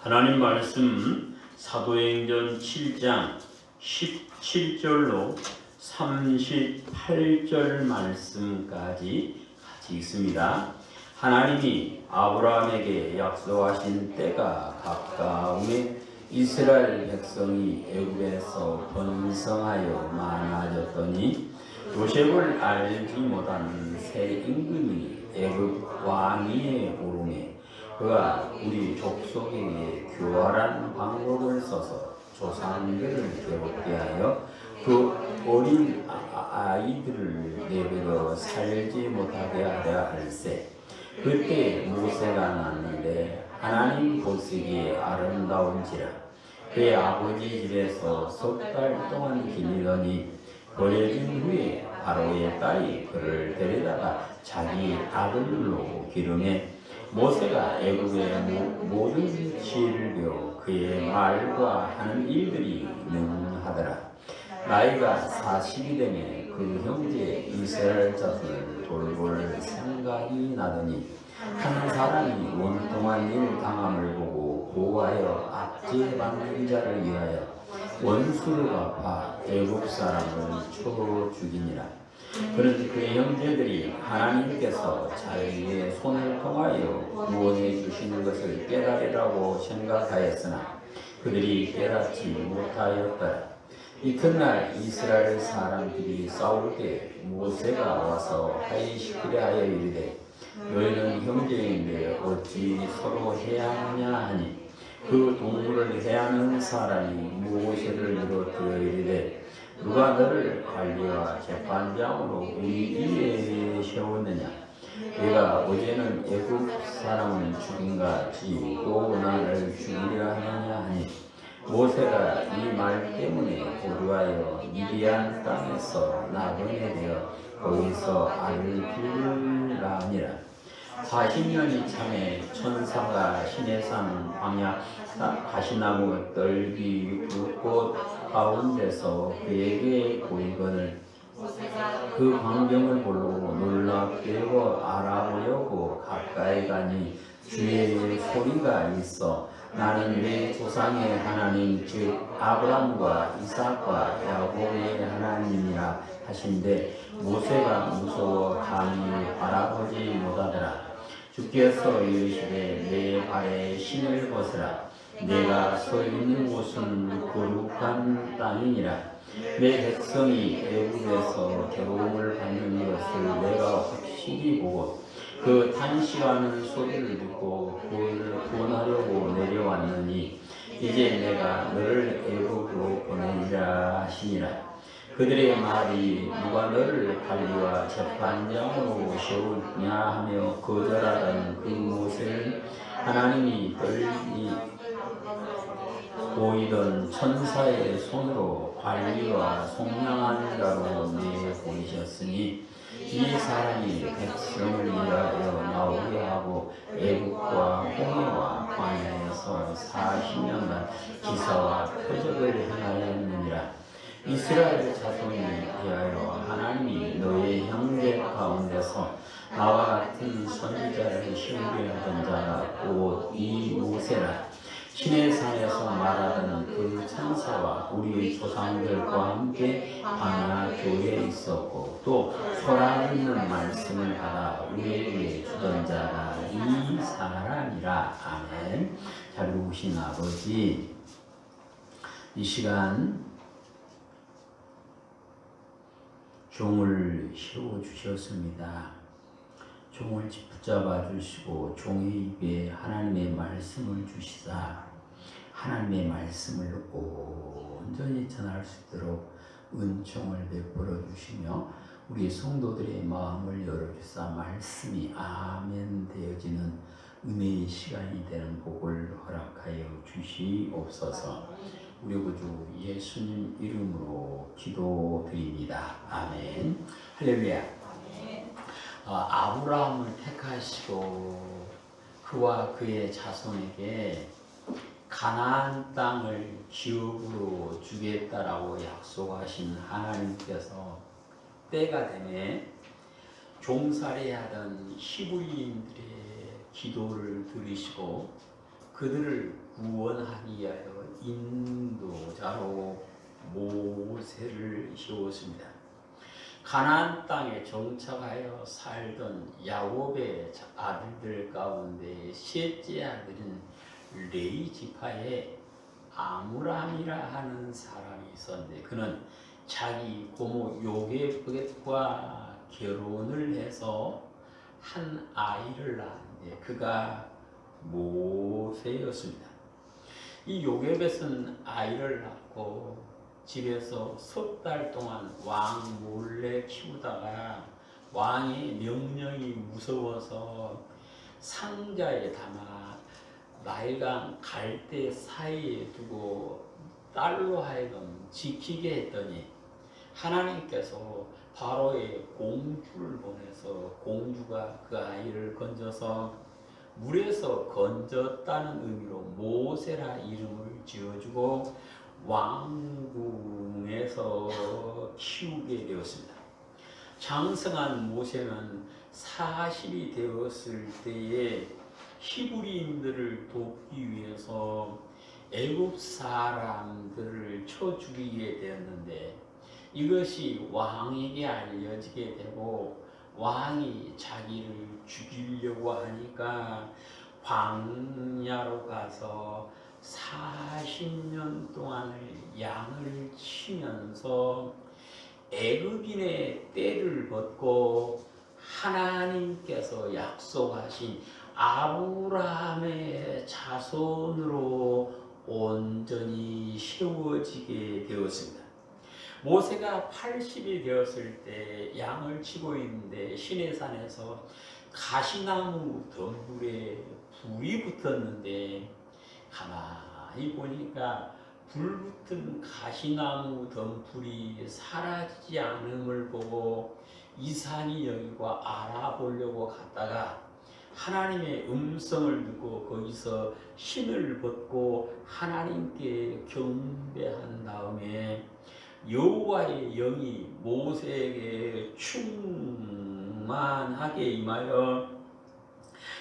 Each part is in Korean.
하나님 말씀 사도행전 7장 17절로 38절 말씀까지 같이 읽습니다. 하나님이 아브라함에게 약속하신 때가 가까우에 이스라엘 백성이 애굽에서 번성하여 많아졌더니 요셉을 알지 못한 새 임금이 애굽 왕위에 오르매 그가 우리 족속에게 교활한 방법을 써서 조상들을 괴롭게 하여 그 어린 아이들을 내버려 살지 못하게 하려 할세. 그때 모세가 났는데 하나님 보시기에 아름다운지라 그의 아버지 집에서 석 달 동안 기르더니 버려진 후에 바로의 딸이 그를 데려다가 자기 아들로 기르매 모세가 애굽의 모든 지혜를 배워 그의 말과 하는 일들이 능하더라. 나이가 40이 되매 그 형제 이스라엘 자손을 돌볼 생각이 나더니 한 사람이 원통한 일 당함을 보고 보호하여 압제받는 자를 위하여 원수를 갚아 애굽 사람을 쳐 죽이니라. 그는 그의 형제들이 하나님께서 자기의 손을 통하여 구원해 주시는 것을 깨달으라고 생각하였으나 그들이 깨닫지 못하였더라. 이튿날 이스라엘 사람들이 싸울 때 모세가 와서 하이시키려 하여 이르되 너희는 형제인데 어찌 서로 해하느냐 하니 그 동물을 해하는 사람이 모세를 늘어뜨려 이르되 누가 너를 관리와 재판장으로 우리 위에 세웠느냐? 내가 어제는 애굽 사람을 죽인 같이 또 나를 죽이려 하느냐 하니 모세가 이 말 때문에 고류하여 미디안 땅에서 나그네 되어 거기서 알을 둘라 하니라. 40년이 참에 천사가 시내산 광야 가시나무 떨기 불꽃 가운데서 그에게 보이거늘 그 광경을 보고 놀라 깨워 알아보려고 가까이 가니 주의 소리가 있어 나는 내 조상의 하나님 즉 아브라함과 이삭과 야곱의 하나님이라 하신데 모세가 무서워 감히 바라보지 못하더라. 주께서 이르시되 내 발에 신을 벗으라. 내가 서 있는 곳은 거룩한 땅이니라. 내 백성이 애굽에서 괴로움을 받는 것을 내가 확실히 보고 그 탄식하는 소리를 듣고 그를 구원하려고 내려왔느니 이제 내가 너를 애굽으로 보내리라 하시니라. 그들의 말이 누가 너를 관리와 재판장으로 세우냐 하며 거절하던 그 모세를 하나님이 떨리 보이던 천사의 손으로 관리와 속량하는 자로 내보내셨으니 이 사람이 백성을 위하여 나오게 하고 애국과 홍해와 광야에서 40년간 기사와 표적을 행하였느니라. 이스라엘 자손이 위하여 하나님이 너의 형제 가운데서 나와 같은 선지자를 세우려 하던 자가 곧 이 모세라. 시내산에서 말하던 그 천사와 우리의 조상들과 함께 광야교회에 있었고 또 소라는 말씀을 받아 우리에게 주던 자가 이 사람이라. 아멘. 잘 누구신 아버지, 이 시간 종을 세워주셨습니다. 종을 붙잡아 주시고 종의 입에 하나님의 말씀을 주시사 하나님의 말씀을 온전히 전할 수 있도록 은총을 베풀어 주시며 우리 성도들의 마음을 열어주사 말씀이 아멘 되어지는 은혜의 시간이 되는 복을 허락하여 주시옵소서. 우리 구주 예수님 이름으로 기도드립니다. 아멘. 할렐루야. 아브라함을 택하시고 그와 그의 자손에게 가나안 땅을 기업으로 주겠다라고 약속하신 하나님께서 때가 되매 종살이하던 히브리인들의 기도를 들으시고 그들을 구원하기 위하여 인도자로 모세를 세웠습니다. 가나안 땅에 정착하여 살던 야곱의 아들들 가운데 셋째 아들은 레위 지파의 아므람이라 하는 사람이 있었는데 그는 자기 고모 요게벳과 결혼을 해서 한 아이를 낳았는데 그가 모세였습니다. 이 요게벳은 아이를 낳고 집에서 석 달 동안 왕 몰래 키우다가 왕의 명령이 무서워서 상자에 담아 나일강 갈대 사이에 두고 딸로 하여금 지키게 했더니 하나님께서 바로의 공주를 보내서 공주가 그 아이를 건져서 물에서 건졌다는 의미로 모세라 이름을 지어주고 왕궁에서 키우게 되었습니다. 장성한 모세는 40이 되었을 때에 히브리인들을 돕기 위해서 애굽 사람들을 쳐 죽이게 되었는데 이것이 왕에게 알려지게 되고 왕이 자기를 죽이려고 하니까 광야로 가서 40년 동안을 양을 치면서 애굽인의 떼를 벗고 하나님께서 약속하신 아브라함의 자손으로 온전히 세워지게 되었습니다. 모세가 80이 되었을 때 양을 치고 있는데 시내산에서 가시나무 덤불에 불이 붙었는데 가만히 보니까 불붙은 가시나무 덤불이 사라지지 않음을 보고 이상히 여기고 알아보려고 갔다가 하나님의 음성을 듣고 거기서 신을 벗고 하나님께 경배한 다음에 여호와의 영이 모세에게 충만하게 임하여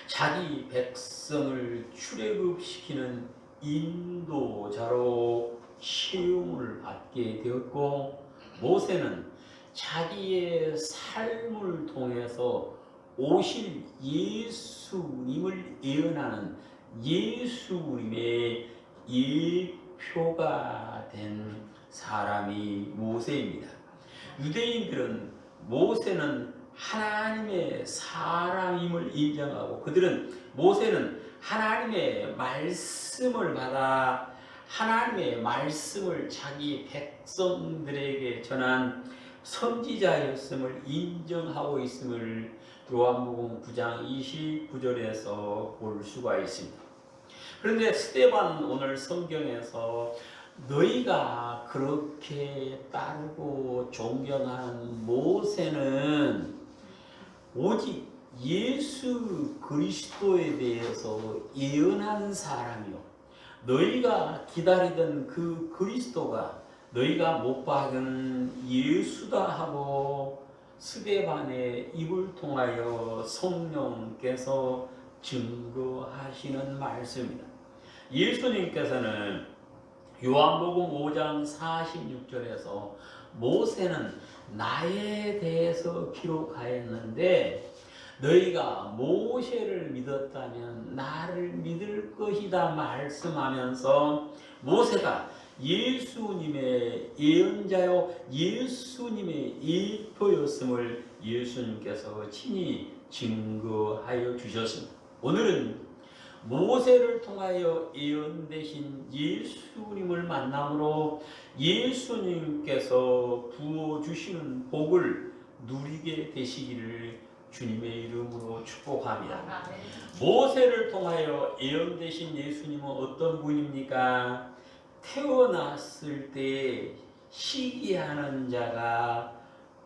자기 백성을 출애굽시키는 인도자로 시험을 받게 되었고 모세는 자기의 삶을 통해서 오실 예수님을 예언하는 예수님의 예표가 된 사람이 모세입니다. 유대인들은 모세는 하나님의 사람임을 인정하고 그들은 모세는 하나님의 말씀을 받아 하나님의 말씀을 자기 백성들에게 전한 선지자였음을 인정하고 있음을 요한복음 9장 29절에서 볼 수가 있습니다. 그런데 스데반 오늘 성경에서 너희가 그렇게 따르고 존경하는 모세는 오직 예수 그리스도에 대해서 예언한 사람이요 너희가 기다리던 그 그리스도가 너희가 못 박은 예수다 하고 스데반의 입을 통하여 성령께서 증거하시는 말씀입니다. 예수님께서는 요한복음 5장 46절에서 모세는 나에 대해서 기록하였는데 너희가 모세를 믿었다면 나를 믿을 것이다 말씀하면서 모세가 예수님의 예언자요 예수님의 예표였음을 예수님께서 친히 증거하여 주셨습니다. 오늘은 모세를 통하여 예언되신 예수님을 만남으로 예수님께서 부어주시는 복을 누리게 되시기를 주님의 이름으로 축복합니다. 모세를 통하여 예언되신 예수님은 어떤 분입니까? 태어났을 때 시기하는 자가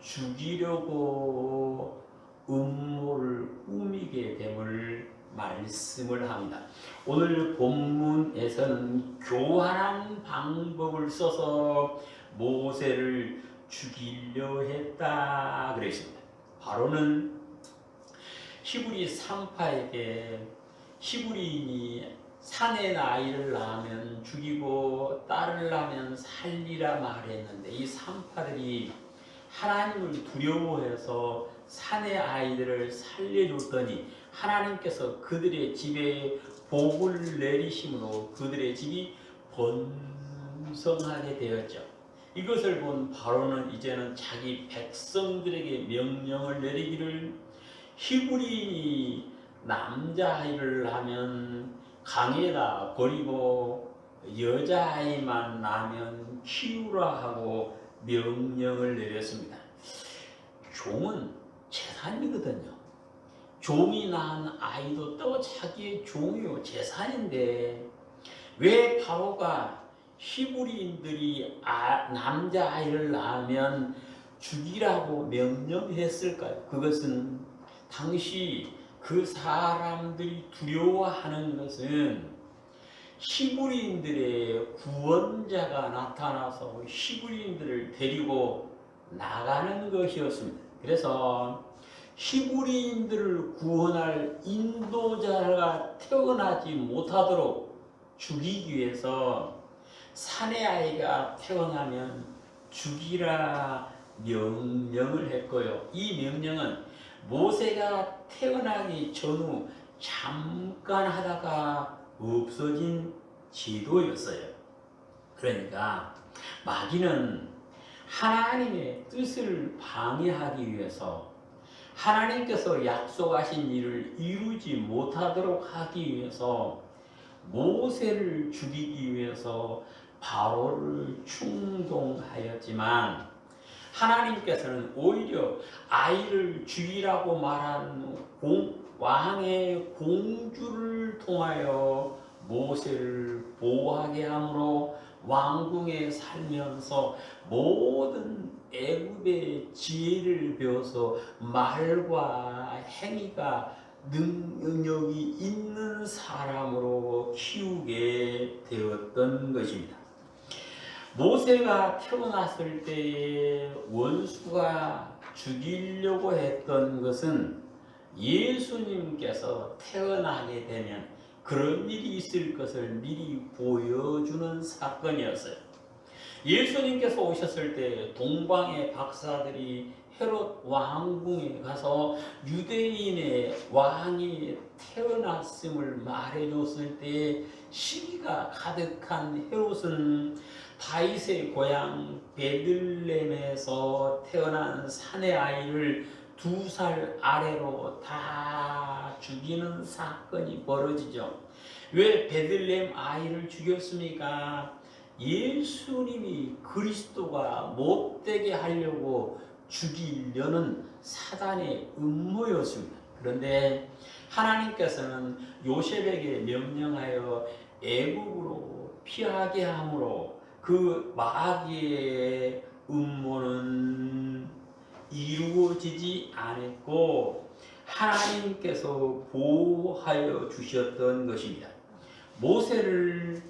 죽이려고 음모를 꾸미게 됨을 말씀을 합니다. 오늘 본문에서는 교활한 방법을 써서 모세를 죽이려 했다 그랬습니다. 바로는 히브리 3파에게 히브리인이 산에 아이를 낳으면 죽이고 딸을 낳으면 살리라 말했는데 이 산파들이 하나님을 두려워해서 산의 아이들을 살려줬더니 하나님께서 그들의 집에 복을 내리심으로 그들의 집이 번성하게 되었죠. 이것을 본 바로는 이제는 자기 백성들에게 명령을 내리기를 히브리인이 남자아이를 낳으면 강에다 버리고 여자아이만 낳으면 키우라 하고 명령을 내렸습니다. 종은 재산이거든요. 종이 낳은 아이도 또 자기의 종이요 재산인데 왜 바로가 히브리인들이 남자아이를 낳으면 죽이라고 명령했을까요? 그것은 당시 그 사람들이 두려워하는 것은 히브리인들의 구원자가 나타나서 히브리인들을 데리고 나가는 것이었습니다. 그래서 히브리인들을 구원할 인도자가 태어나지 못하도록 죽이기 위해서 산의 아이가 태어나면 죽이라 명령을 했고요. 이 명령은 모세가 태어나기 전후 잠깐 하다가 없어진 제도였어요. 그러니까 마귀는 하나님의 뜻을 방해하기 위해서 하나님께서 약속하신 일을 이루지 못하도록 하기 위해서 모세를 죽이기 위해서 바로를 충동하였지만 하나님께서는 오히려 아이를 죽이라고 말한 왕의 공주를 통하여 모세를 보호하게 함으로 왕궁에 살면서 모든 애굽의 지혜를 배워서 말과 행위가 능력이 있는 사람으로 키우게 되었던 것입니다. 모세가 태어났을 때에 원수가 죽이려고 했던 것은 예수님께서 태어나게 되면 그런 일이 있을 것을 미리 보여주는 사건이었어요. 예수님께서 오셨을 때 동방의 박사들이 헤롯 왕궁에 가서 유대인의 왕이 태어났음을 말해줬을 때 시기가 가득한 헤롯은 다윗의 고향 베들레헴에서 태어난 산의 아이를 2살 아래로 다 죽이는 사건이 벌어지죠. 왜 베들레헴 아이를 죽였습니까? 예수님이 그리스도가 못되게 하려고 죽이려는 사단의 음모였습니다. 그런데 하나님께서는 요셉에게 명령하여 애국으로 피하게 함으로 그 마귀의 음모는 이루어지지 않았고 하나님께서 보호하여 주셨던 것입니다. 모세를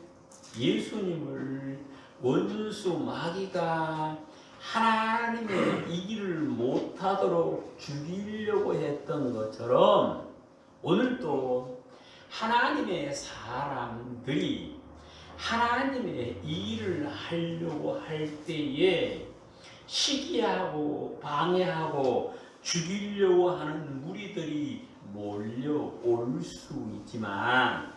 예수님을 원수 마귀가 하나님의 이 길을 못하도록 죽이려고 했던 것처럼 오늘도 하나님의 사람들이 하나님의 일을 하려고 할 때에 시기하고 방해하고 죽이려고 하는 무리들이 몰려올 수 있지만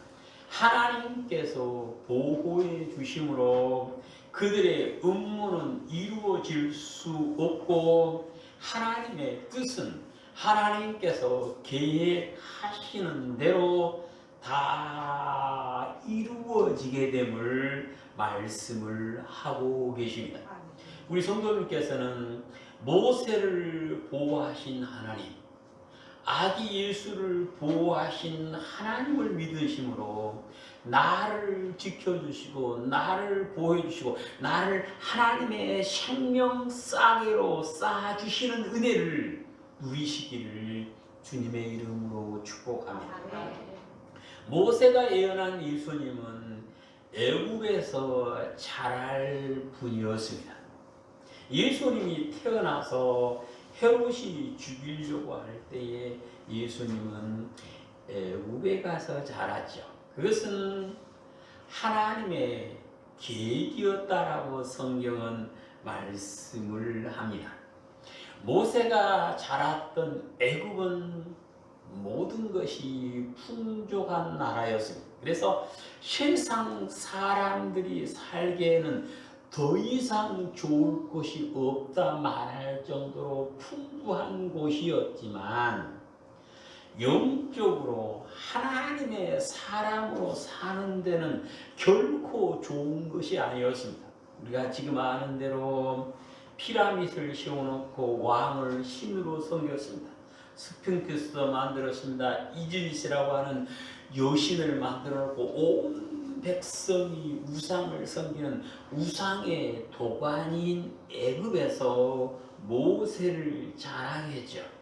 하나님께서 보호해 주심으로 그들의 음모는 이루어질 수 없고 하나님의 뜻은 하나님께서 계획하시는 대로 다 이루어지게 됨을 말씀을 하고 계십니다. 우리 성도님께서는 모세를 보호하신 하나님, 아기 예수를 보호하신 하나님을 믿으심으로 나를 지켜주시고 나를 보호해주시고 나를 하나님의 생명 싸개로 쌓아주시는 은혜를 누리시기를 주님의 이름으로 축복합니다. 모세가 예언한 예수님은 애굽에서 자랄 분이었습니다. 예수님이 태어나서 헤롯이 죽이려고 할 때에 예수님은 애굽에 가서 자랐죠. 그것은 하나님의 계획이었다라고 성경은 말씀을 합니다. 모세가 자랐던 애굽은 모든 것이 풍족한 나라였습니다. 그래서 세상 사람들이 살기에는 더 이상 좋을 곳이 없다 말할 정도로 풍부한 곳이었지만, 영적으로 하나님의 사람으로 사는 데는 결코 좋은 것이 아니었습니다. 우리가 지금 아는 대로 피라밋을 세워놓고 왕을 신으로 섬겼습니다. 스핑크스도 만들었습니다. 이지리스라고 하는 여신을 만들어놓고 온 백성이 우상을 섬기는 우상의 도관인 애굽에서 모세를 자랑했죠.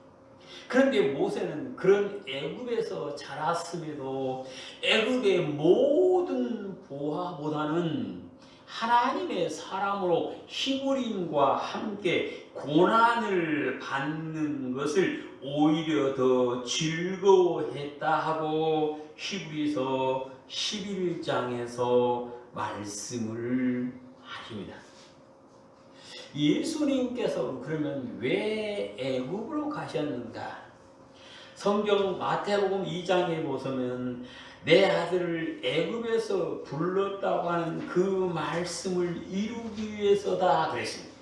그런데 모세는 그런 애굽에서 자랐음에도 애굽의 모든 보화보다는 하나님의 사람으로 히브리인과 함께 고난을 받는 것을 오히려 더 즐거워했다 하고 히브리서 11장에서 말씀을 하십니다. 예수님께서 그러면 왜 애굽으로 가셨는가? 성경 마태복음 2장에 보시면 내 아들을 애굽에서 불렀다고 하는 그 말씀을 이루기 위해서다 그랬습니다.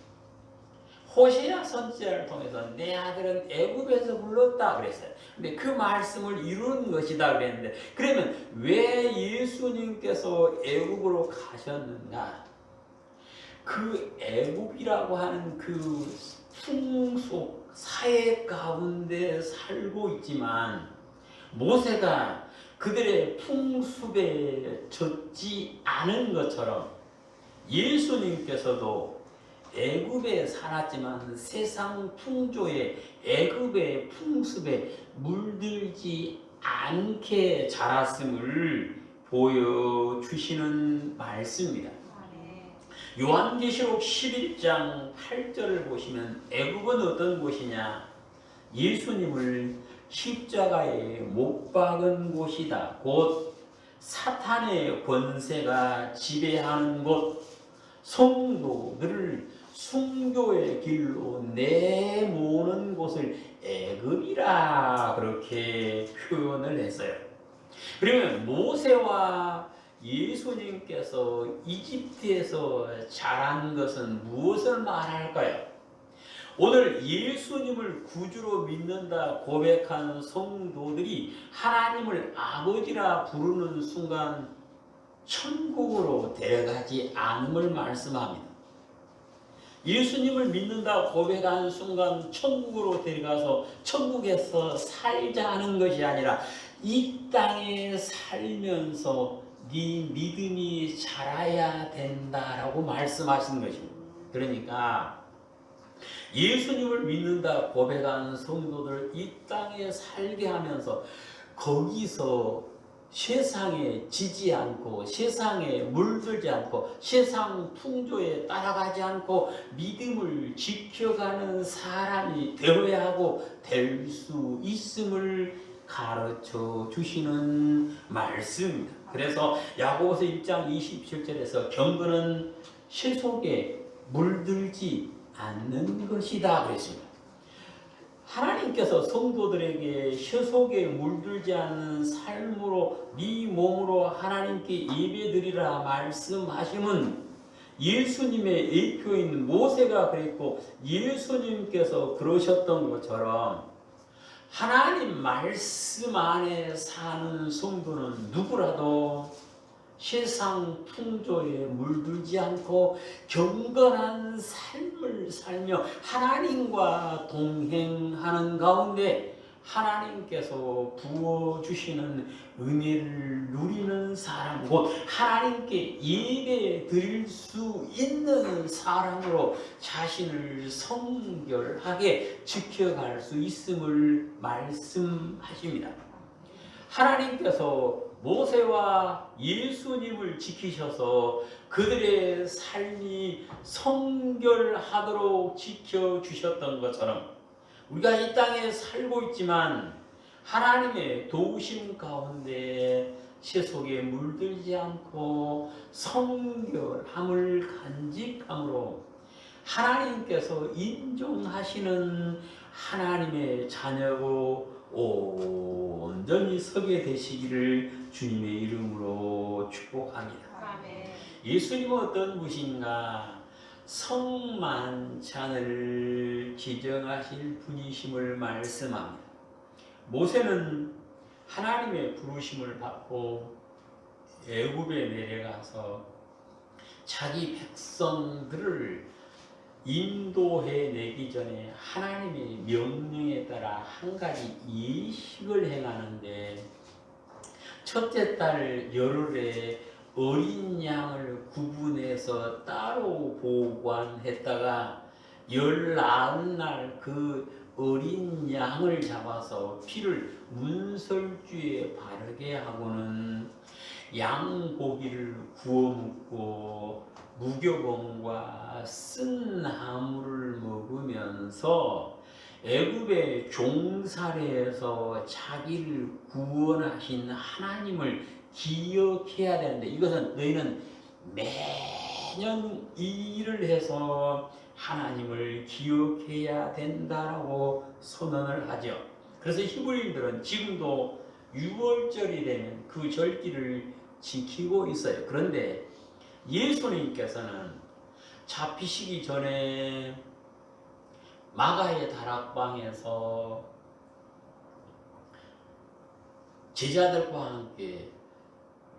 호세아 선지자를 통해서 내 아들은 애굽에서 불렀다 그랬어요. 근데 그 말씀을 이루는 것이다 그랬는데, 그러면 왜 예수님께서 애굽으로 가셨는가? 그 애굽이라고 하는 그 풍속 사회 가운데 살고 있지만 모세가 그들의 풍습에 젖지 않은 것처럼 예수님께서도 애굽에 살았지만 세상 풍조에 애굽의 풍습에 물들지 않게 자랐음을 보여주시는 말씀입니다. 요한계시록 11장 8절을 보시면 애굽은 어떤 곳이냐? 예수님을 십자가에 못 박은 곳이다. 곧 사탄의 권세가 지배하는 곳, 성도들을 순교의 길로 내모는 곳을 애굽이라 그렇게 표현을 했어요. 그러면 모세와 예수님께서 이집트에서 자란 것은 무엇을 말할까요? 오늘 예수님을 구주로 믿는다 고백한 성도들이 하나님을 아버지라 부르는 순간 천국으로 데려가지 않음을 말씀합니다. 예수님을 믿는다 고백하는 순간 천국으로 데려가서 천국에서 살자 하는 것이 아니라 이 땅에 살면서 네 믿음이 자라야 된다라고 말씀하시는 것입니다. 그러니까 예수님을 믿는다 고백하는 성도들을 이 땅에 살게 하면서 거기서 세상에 지지 않고 세상에 물들지 않고 세상 풍조에 따라가지 않고 믿음을 지켜가는 사람이 되어야 하고 될 수 있음을 가르쳐 주시는 말씀입니다. 그래서 야고보서 1장 27절에서 경건은 세속에 물들지 않는 것이다 그랬습니다. 하나님께서 성도들에게 세속에 물들지 않는 삶으로 네 몸으로 하나님께 예배드리라 말씀하심은 예수님의 애표인 모세가 그랬고 예수님께서 그러셨던 것처럼 하나님 말씀 안에 사는 성도는 누구라도 세상 풍조에 물들지 않고 경건한 삶을 살며 하나님과 동행하는 가운데 하나님께서 부어주시는 은혜를 누리는 사람, 곧 하나님께 예배 드릴 수 있는 사람으로 자신을 성결하게 지켜갈 수 있음을 말씀하십니다. 하나님께서 모세와 예수님을 지키셔서 그들의 삶이 성결하도록 지켜주셨던 것처럼 우리가 이 땅에 살고 있지만 하나님의 도우심 가운데 세속에 물들지 않고 성결함을 간직함으로 하나님께서 인정하시는 하나님의 자녀로 온전히 서게 되시기를 주님의 이름으로 축복합니다. 아멘. 예수님은 어떤 분이신가? 성만찬을 지정하실 분이심을 말씀합니다. 모세는 하나님의 부르심을 받고 애굽에 내려가서 자기 백성들을 인도해 내기 전에 하나님의 명령에 따라 한 가지 예식을 행하는데, 첫째 달 열흘에 어린 양을 구분해서 따로 보관했다가 19날 그 어린 양을 잡아서 피를 문설주에 바르게 하고는 양고기를 구워 먹고 무교봉과 쓴 나물을 먹으면서 애굽의 종살이에서 자기를 구원하신 하나님을 기억해야 되는데, 이것은 너희는 매년 이 일을 해서 하나님을 기억해야 된다라고 선언을 하죠. 그래서 히브리인들은 지금도 6월절이 되면 그 절기를 지키고 있어요. 그런데 예수님께서는 잡히시기 전에 마가의 다락방에서 제자들과 함께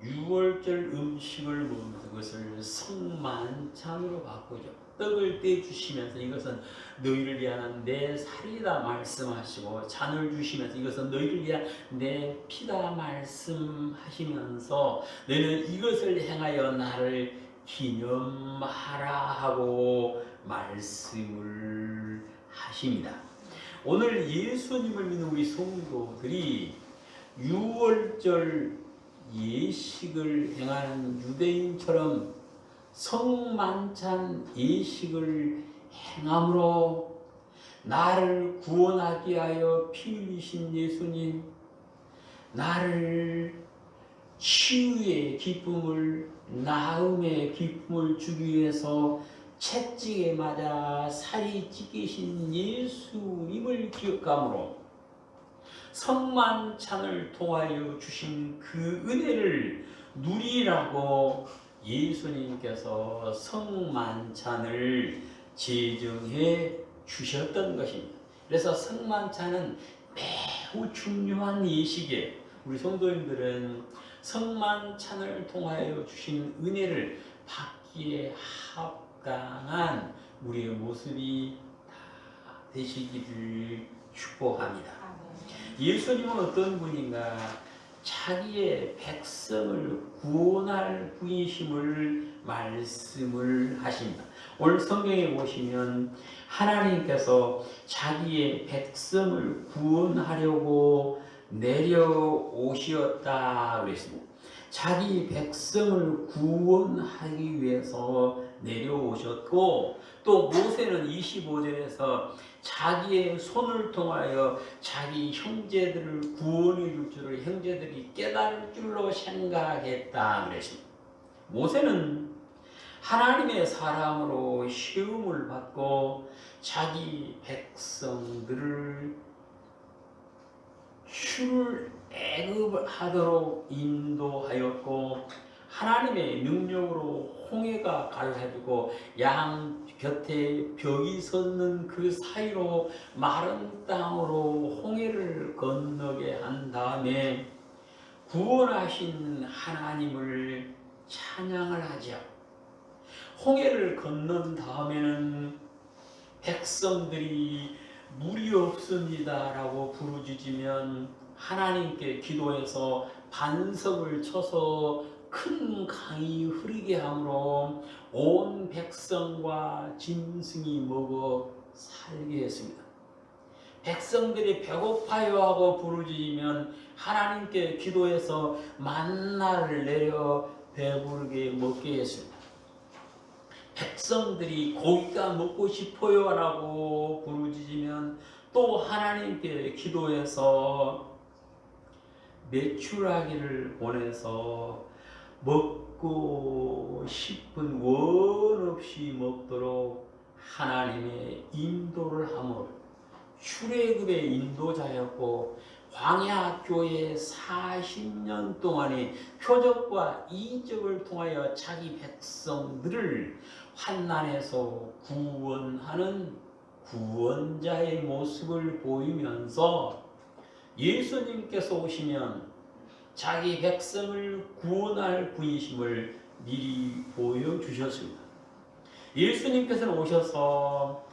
6월절 음식을 먹으면서 그것을 성만찬으로 바꾸죠. 떡을 떼주시면서 이것은 너희를 위한 내 살이다 말씀하시고, 잔을 주시면서 이것은 너희를 위한 내 피다 말씀하시면서 너희는 이것을 행하여 나를 기념하라 하고 말씀을 하십니다. 오늘 예수님을 믿는 우리 성도들이 6월절 예식을 행하는 유대인처럼 성만찬 예식을 행함으로 나를 구원하기 위하여 피 흘리신 예수님, 나를 치유의 기쁨을, 나음의 기쁨을 주기 위해서 채찍에 맞아 살이 찢기신 예수님을 기억함으로 성만찬을 통하여 주신 그 은혜를 누리라고 예수님께서 성만찬을 제정해 주셨던 것입니다. 그래서 성만찬은 매우 중요한 예식이에요. 우리 성도님들은 성만찬을 통하여 주신 은혜를 받기에 합당한 우리의 모습이 다 되시기를 축복합니다. 예수님은 어떤 분인가? 자기의 백성을 구원할 분이심을 말씀을 하십니다. 오늘 성경에 보시면 하나님께서 자기의 백성을 구원하려고 내려오셨다 그랬습니다. 자기 백성을 구원하기 위해서 내려오셨고, 또 모세는 25절에서 자기의 손을 통하여 자기 형제들을 구원해 줄 줄을 형제들이 깨달을 줄로 생각했다 그랬습니다. 모세는 하나님의 사람으로 시험을 받고 자기 백성들을 출애굽하도록 인도하였고, 하나님의 능력으로 홍해가 갈라지고 양 곁에 벽이 섰는 그 사이로 마른 땅으로 홍해를 건너게 한 다음에 구원하신 하나님을 찬양을 하죠. 홍해를 건넌 다음에는 백성들이 물이 없습니다 라고 부르짖으면 하나님께 기도해서 반석을 쳐서 큰 강이 흐르게 함으로 온 백성과 짐승이 먹어 살게 했습니다. 백성들이 배고파요 하고 부르짖으면 하나님께 기도해서 만나를 내려 배부르게 먹게 했습니다. 백성들이 고기가 먹고 싶어요 라고 부르짖으면 또 하나님께 기도해서 메추라기를 보내서 먹고 싶은 원 없이 먹도록 하나님의 인도를 함으로 출애굽의 인도자였고 광야 교회 40년 동안의 표적과 이적을 통하여 자기 백성들을 환난에서 구원하는 구원자의 모습을 보이면서 예수님께서 오시면 자기 백성을 구원할 분이심을 미리 보여주셨습니다. 예수님께서는 오셔서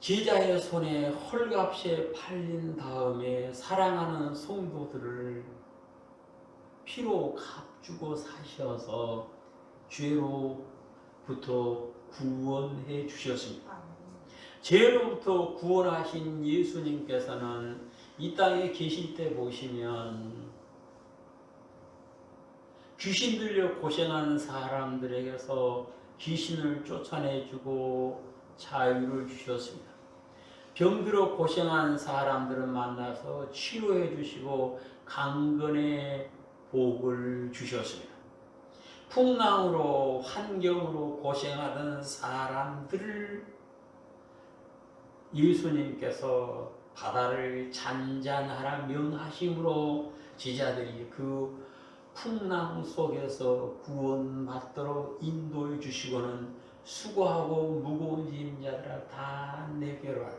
제자의 손에 헐값에 팔린 다음에 사랑하는 성도들을 피로 값주고 사셔서 죄로부터 구원해 주셨습니다. 죄로부터 구원하신 예수님께서는 이 땅에 계실 때 보시면 귀신 들려 고생하는 사람들에게서 귀신을 쫓아내주고 자유를 주셨습니다. 병들어 고생하는 사람들을 만나서 치료해 주시고 강건의 복을 주셨습니다. 풍랑으로 환경으로 고생하던 사람들을 예수님께서 바다를 잔잔하라 명하심으로 제자들이 그 풍랑 속에서 구원받도록 인도해 주시고는 수고하고 무거운 짐 자들아 다 내게로 와라.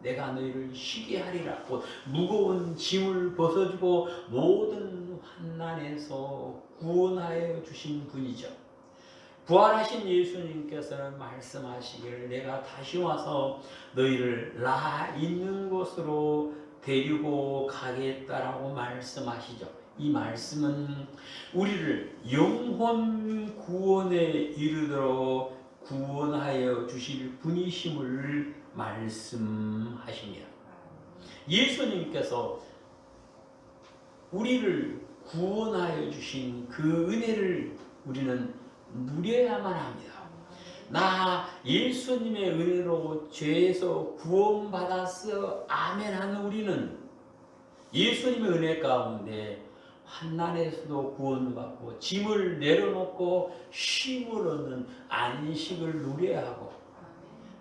내가 너희를 쉬게 하리라. 곧 무거운 짐을 벗어주고 모든 환난에서 구원하여 주신 분이죠. 부활하신 예수님께서는 말씀하시기를 내가 다시 와서 너희를 나 있는 곳으로 데리고 가겠다라고 말씀하시죠. 이 말씀은 우리를 영혼 구원에 이르도록 구원하여 주실 분이심을 말씀하십니다. 예수님께서 우리를 구원하여 주신 그 은혜를 우리는 누려야만 합니다. 나 예수님의 은혜로 죄에서 구원받았어 아멘 하는 우리는 예수님의 은혜 가운데 환난에서도 구원받고 짐을 내려놓고 쉼을 얻는 안식을 누려야 하고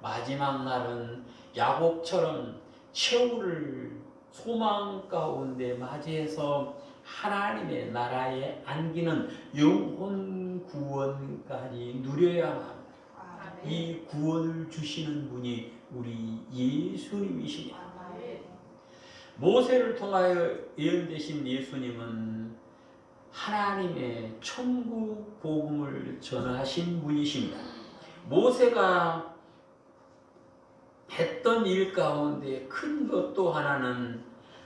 마지막 날은 야곱처럼 최후를 소망 가운데 맞이해서 하나님의 나라에 안기는 영혼 구원까지 누려야만 합니다. 이 구원을 주시는 분이 우리 예수님이십니다. 모세를 통하여 예언되신 예수님은 하나님의 천국 복음을 전하신 분이십니다. 모세가 했던 일 가운데 큰 것 또 하나는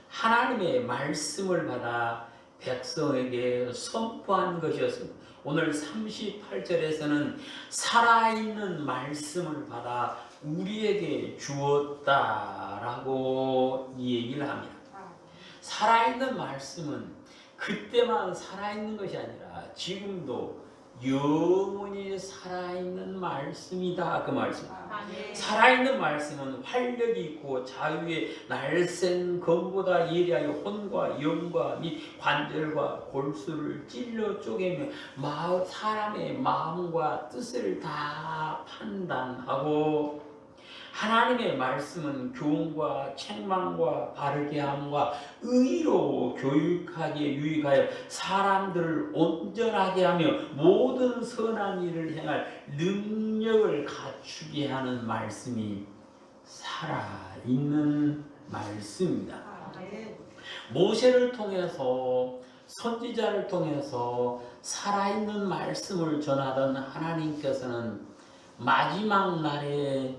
하나님의 말씀을 받아 백성에게 선포한 것이었습니다. 오늘 38절에서는 살아있는 말씀을 받아 우리에게 주었다라고 얘기를 합니다. 살아있는 말씀은 그때만 살아있는 것이 아니라 지금도 영원히 살아있는 말씀이다. 그 말씀. 살아있는 말씀은 활력이 있고 자유의 날쌘 검보다 예리하여 혼과 영과 및 관절과 골수를 찔러 쪼개며 사람의 마음과 뜻을 다 판단하고 하나님의 말씀은 교훈과 책망과 바르게 함과 의로 교육하기에 유익하여 사람들을 온전하게 하며 모든 선한 일을 행할 능력을 갖추게 하는 말씀이 살아있는 말씀입니다. 모세를 통해서 선지자를 통해서 살아있는 말씀을 전하던 하나님께서는 마지막 날에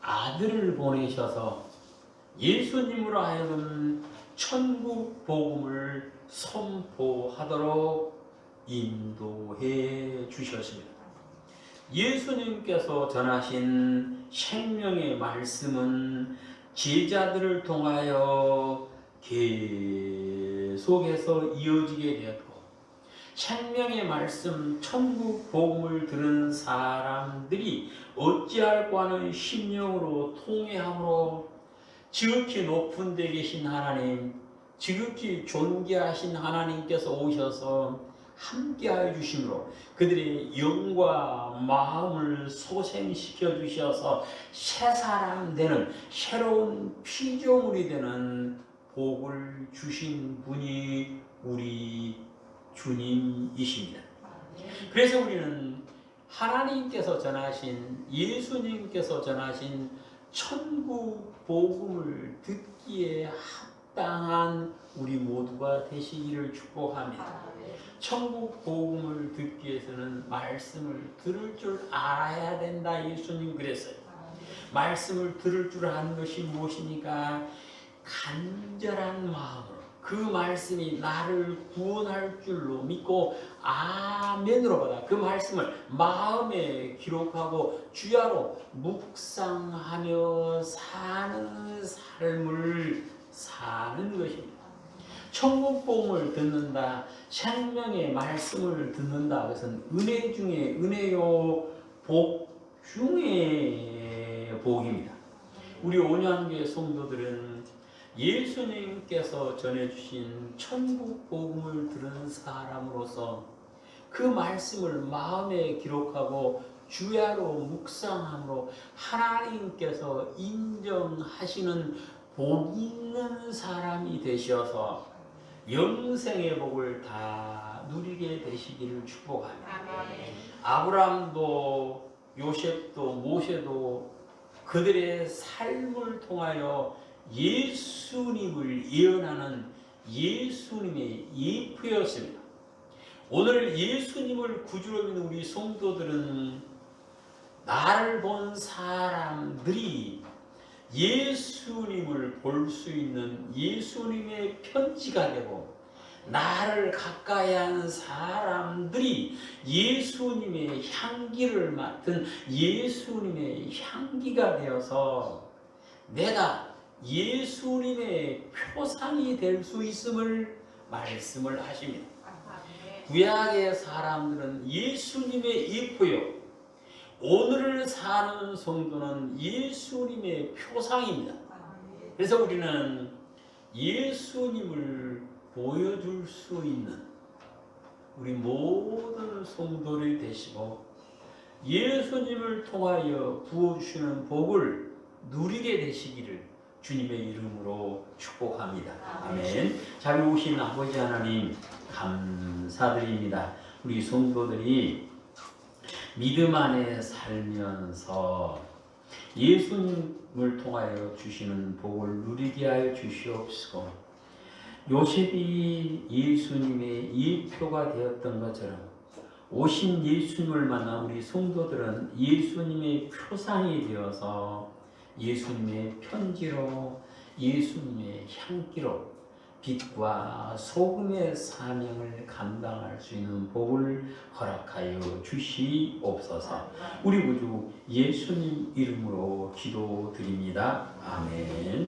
아들을 보내셔서 예수님으로 하여금 천국 복음을 선포하도록 인도해 주셨습니다. 예수님께서 전하신 생명의 말씀은 제자들을 통하여 계속해서 이어지게 되었고 생명의 말씀 천국 복음을 들은 사람들이 어찌할꼬 하는 심령으로 통회함으로 지극히 높은 데 계신 하나님 지극히 존귀하신 하나님께서 오셔서 함께하여 주심으로 그들의 영과 마음을 소생시켜 주셔서 새 사람 되는 새로운 피조물이 되는 복을 주신 분이 우리 주님이십니다. 그래서 우리는 하나님께서 전하신, 예수님께서 전하신 천국 복음을 듣기에 합당한 우리 모두가 되시기를 축복합니다. 천국 복음을 듣기 위해서는 말씀을 들을 줄 알아야 된다. 예수님 그랬어요. 말씀을 들을 줄 아는 것이 무엇입니까? 간절한 마음으로 그 말씀이 나를 구원할 줄로 믿고 아멘으로 받아 그 말씀을 마음에 기록하고 주야로 묵상하며 사는 삶을 사는 것입니다. 천국 복음을 듣는다, 생명의 말씀을 듣는다, 그것은 은혜 중에 은혜요, 복 중에 복입니다. 우리 온유한교회 성도들은 예수님께서 전해주신 천국 복음을 들은 사람으로서 그 말씀을 마음에 기록하고 주야로 묵상함으로 하나님께서 인정하시는 복 있는 사람이 되셔서 영생의 복을 다 누리게 되시기를 축복합니다. 아브라함도 요셉도 모세도 그들의 삶을 통하여 예수님을 예언하는 예수님의 예표였습니다. 오늘 예수님을 구주로 믿는 우리 성도들은 나를 본 사람들이 예수님을 볼 수 있는 예수님의 편지가 되고, 나를 가까이 하는 사람들이 예수님의 향기를 맡은 예수님의 향기가 되어서 내가 예수님의 표상이 될 수 있음을 말씀을 하십니다. 구약의 사람들은 예수님의 예표요, 오늘을 사는 성도는 예수님의 표상입니다. 그래서 우리는 예수님을 보여줄 수 있는 우리 모든 성도들이 되시고 예수님을 통하여 부어주시는 복을 누리게 되시기를 주님의 이름으로 축복합니다. 아멘. 잘 오신 아버지 하나님 감사드립니다. 우리 성도들이 믿음 안에 살면서 예수님을 통하여 주시는 복을 누리게 하여 주시옵시고, 요셉이 예수님의 예표가 되었던 것처럼 오신 예수님을 만나 우리 성도들은 예수님의 표상이 되어서 예수님의 편지로, 예수님의 향기로 빛과 소금의 사명을 감당할 수 있는 복을 허락하여 주시옵소서. 우리 구주 예수님 이름으로 기도드립니다. 아멘.